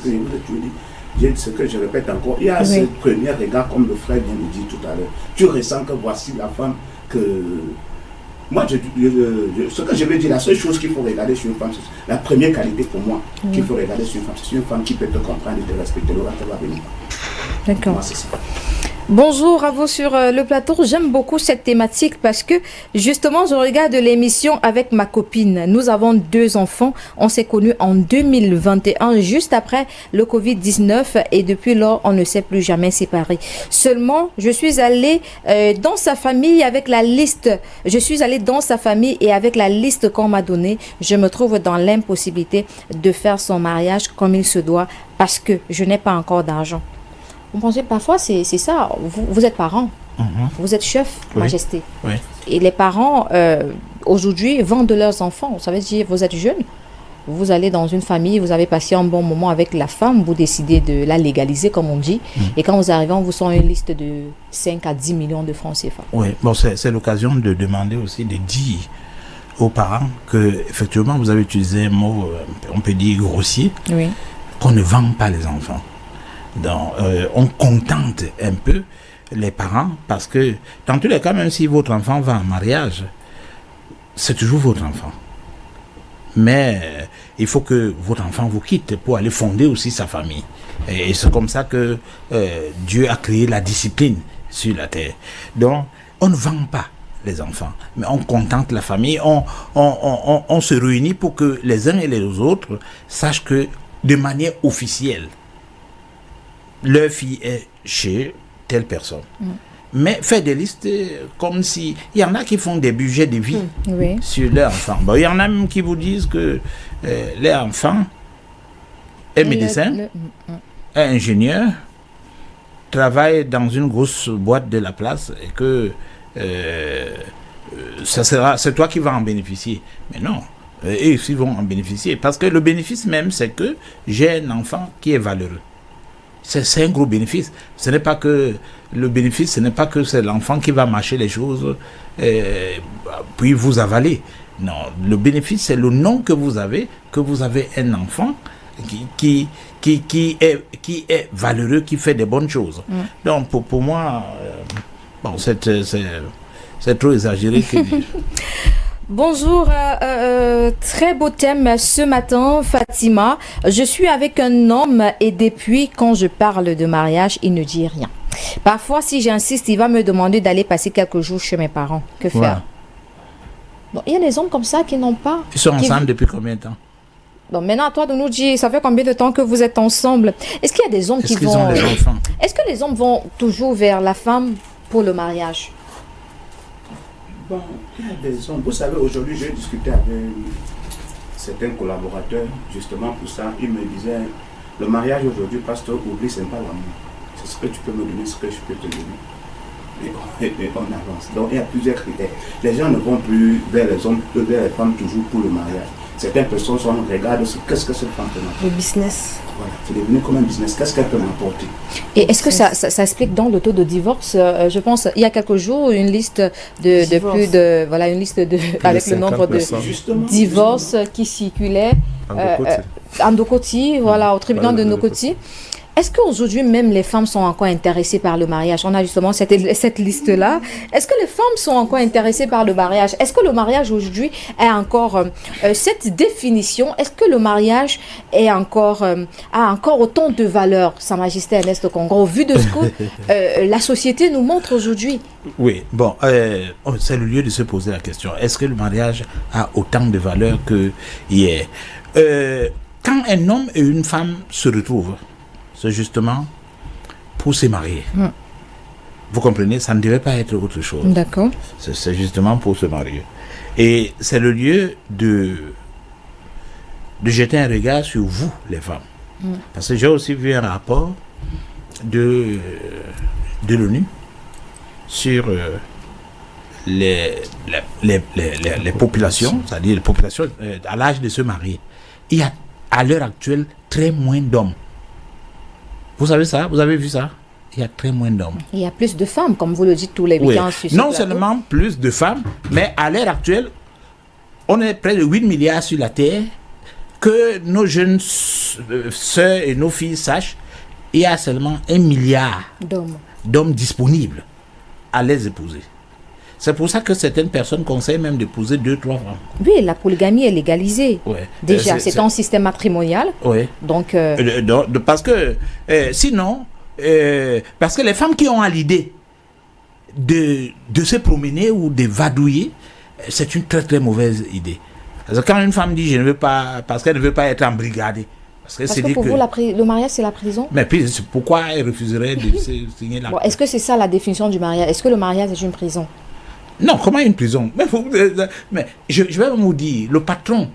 Ce que je répète encore, il y a ce premier regard, comme le frère vient de dire tout à l'heure. Tu ressens que voici la femme que... Moi, ce que je veux dire, la seule chose qu'il faut regarder sur une femme, c'est la première qualité pour moi qu'il faut regarder sur une femme, c'est une femme qui peut te comprendre et te respecter. Le reste va venir. D'accord. Moi, c'est ça. Bonjour à vous sur le plateau. J'aime beaucoup cette thématique parce que justement, je regarde l'émission avec ma copine. Nous avons 2 enfants. On s'est connus en 2021, juste après le Covid-19 et depuis lors, on ne s'est plus jamais séparés. Seulement, je suis allée dans sa famille avec la liste. Je suis allée dans sa famille et avec la liste qu'on m'a donnée, je me trouve dans l'impossibilité de faire son mariage comme il se doit parce que je n'ai pas encore d'argent. Vous pensez parfois c'est ça, vous êtes parents, vous êtes chef, majesté. Oui. Et les parents aujourd'hui vendent leurs enfants. Ça veut dire vous êtes jeune, vous allez dans une famille, vous avez passé un bon moment avec la femme, vous décidez de la légaliser comme on dit. Et quand vous arrivez, on vous sort une liste de 5 à 10 millions de francs CFA. Oui, bon, c'est l'occasion de demander aussi, de dire aux parents que effectivement vous avez utilisé un mot, on peut dire grossier, qu'on ne vend pas les enfants. Donc, on contente un peu les parents parce que dans tous les cas, même si votre enfant va en mariage, c'est toujours votre enfant. Mais il faut que votre enfant vous quitte pour aller fonder aussi sa famille. Et c'est comme ça que Dieu a créé la discipline sur la terre. Donc, on ne vend pas les enfants, mais on contente la famille, on se réunit pour que les uns et les autres sachent que de manière officielle, leur fille est chez telle personne. Mais faire des listes comme si... Il y en a qui font des budgets de vie sur leur enfant. Bon, il y en a même qui vous disent que leur enfant est médecin, est ingénieur, travaille dans une grosse boîte de la place et que c'est toi qui vas en bénéficier. Mais non, et ils vont en bénéficier. Parce que le bénéfice même, c'est que j'ai un enfant qui est valeureux. C'est un gros bénéfice. Ce n'est pas que le bénéfice, ce n'est pas que c'est l'enfant qui va mâcher les choses puis vous avaler. Non, le bénéfice, c'est le nom que vous avez un enfant qui est valeureux, qui fait des bonnes choses. Donc pour moi, bon, c'est trop exagéré que Bonjour, très beau thème ce matin, Fatima. Je suis avec un homme et depuis quand je parle de mariage, il ne dit rien. Parfois, si j'insiste, il va me demander d'aller passer quelques jours chez mes parents. Que faire? Bon, il y a des hommes comme ça qui n'ont pas... Ils sont ensemble depuis combien de temps? Bon, maintenant, à toi de nous dire, ça fait combien de temps que vous êtes ensemble? Est-ce qu'il y a des hommes qui vont... ont des enfants? Est-ce que les hommes vont toujours vers la femme pour le mariage? Bon, il y a des hommes. Vous savez, aujourd'hui, j'ai discuté avec certains collaborateurs, justement pour ça. Ils me disaient, le mariage aujourd'hui, pasteur, oublie, ce n'est pas l'amour. C'est ce que tu peux me donner, ce que je peux te donner. Et on avance. Donc, il y a plusieurs critères. Les gens ne vont plus vers les hommes, vers les femmes, toujours pour le mariage. Certaines personnes regardent qu'est-ce que cette femme peut m'apporter. Le business. Voilà, c'est devenu comme un business. Qu'est-ce qu'elle peut m'apporter? Et est-ce que ça explique donc le taux de divorce? Je pense, il y a quelques jours, une liste de plus de... Voilà, une liste de avec le nombre de divorces qui circulaient à Ndokoti, voilà, au tribunal de Ndokoti. Est-ce qu'aujourd'hui, même les femmes sont encore intéressées par le mariage? On a justement cette liste-là. Est-ce que les femmes sont encore intéressées par le mariage? Est-ce que le mariage aujourd'hui est encore cette définition? Est-ce que le mariage est a encore autant de valeur, Sa Majesté Ernest Kongor, au vu de ce que la société nous montre aujourd'hui? Oui, bon, c'est le lieu de se poser la question. Est-ce que le mariage a autant de valeur que hier? Quand un homme et une femme se retrouvent, c'est justement pour se marier. Vous comprenez, ça ne devait pas être autre chose. D'accord. C'est justement pour se marier. Et c'est le lieu de jeter un regard sur vous, les femmes. Parce que j'ai aussi vu un rapport de l'ONU sur les populations, c'est-à-dire les populations à l'âge de se marier. Il y a à l'heure actuelle très moins d'hommes. Vous savez ça? Vous avez vu ça? Il y a très moins d'hommes. Il y a plus de femmes, comme vous le dites tous les week-ends. Non seulement plus de femmes, mais à l'heure actuelle, on est près de 8 milliards sur la Terre. que nos jeunes sœurs et nos filles sachent, il y a seulement 1 milliard d'hommes disponibles à les épouser. C'est pour ça que certaines personnes conseillent même d'épouser 2-3 femmes. Oui, la polygamie est légalisée. Ouais. Déjà, c'est un système matrimonial. Oui. Donc, parce que sinon, parce que les femmes qui ont à l'idée de se promener ou de vadouiller, c'est une très très mauvaise idée. Parce que quand une femme dit je ne veux pas, parce qu'elle ne veut pas être embrigadée. Parce que pour vous, le mariage, c'est la prison? Mais puis, pourquoi elle refuserait de signer la... Bon, est-ce que c'est ça la définition du mariage? Est-ce que le mariage est une prison? Non, comment une prison? Mais je vais vous dire, le patron